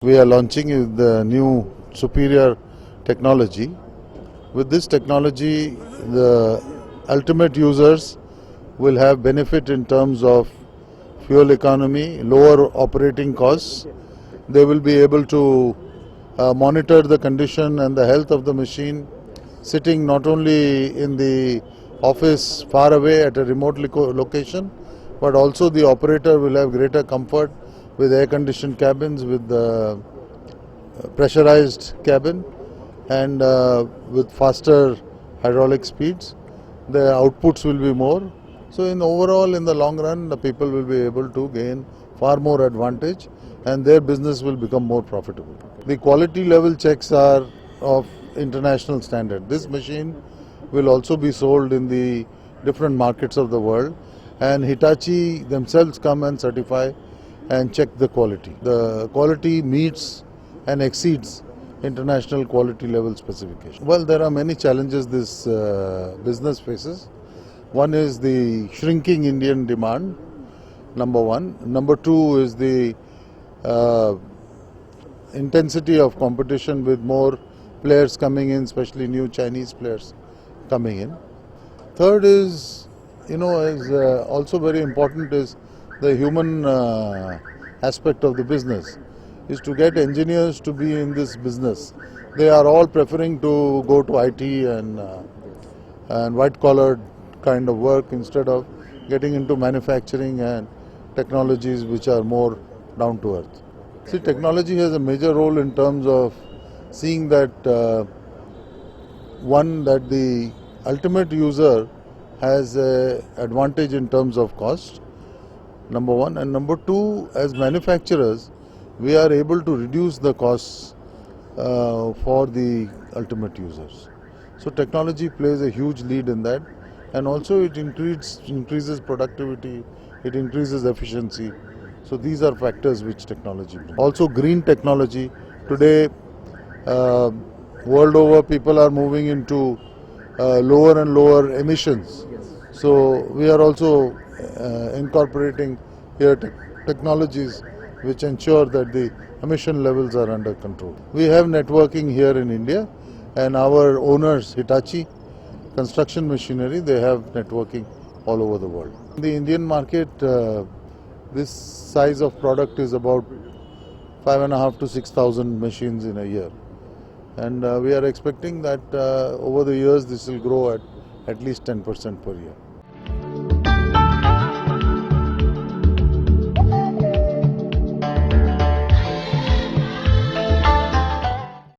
we are launching is the new superior technology. With this technology, the ultimate users will have benefit in terms of fuel economy, lower operating costs. They will be able to monitor the condition and the health of the machine sitting not only in the office far away at a remote location, but also the operator will have greater comfort with air conditioned cabins, with pressurized cabin, and with faster hydraulic speeds. The outputs will be more. So in overall, in the long run, the people will be able to gain far more advantage and their business will become more profitable. The quality level checks are of international standard. This machine will also be sold in the different markets of the world, and Hitachi themselves come and certify and check the quality. The quality meets and exceeds international quality level specification. Well, there are many challenges this business faces. One is the shrinking Indian demand, number one. Number two is the intensity of competition with more players coming in, especially new Chinese players coming in. Third is, is also very important is the human aspect of the business, is to get engineers to be in this business. They are all preferring to go to IT and white-collar kind of work instead of getting into manufacturing and technologies which are more down to earth. See, technology has a major role in terms of seeing that that the ultimate user has an advantage in terms of cost, number one, and number two, as manufacturers, we are able to reduce the costs for the ultimate users. So technology plays a huge lead in that, and also it increases productivity, it increases efficiency. So these are factors which technology brings. Also green technology. Today, world over, people are moving into lower and lower emissions. So we are also incorporating here technologies which ensure that the emission levels are under control. We have networking here in India, and our owners, Hitachi Construction Machinery, they have networking all over the world. In the Indian market, this size of product is about 5,500 to 6,000 machines in a year. And we are expecting that over the years this will grow at least 10% per year.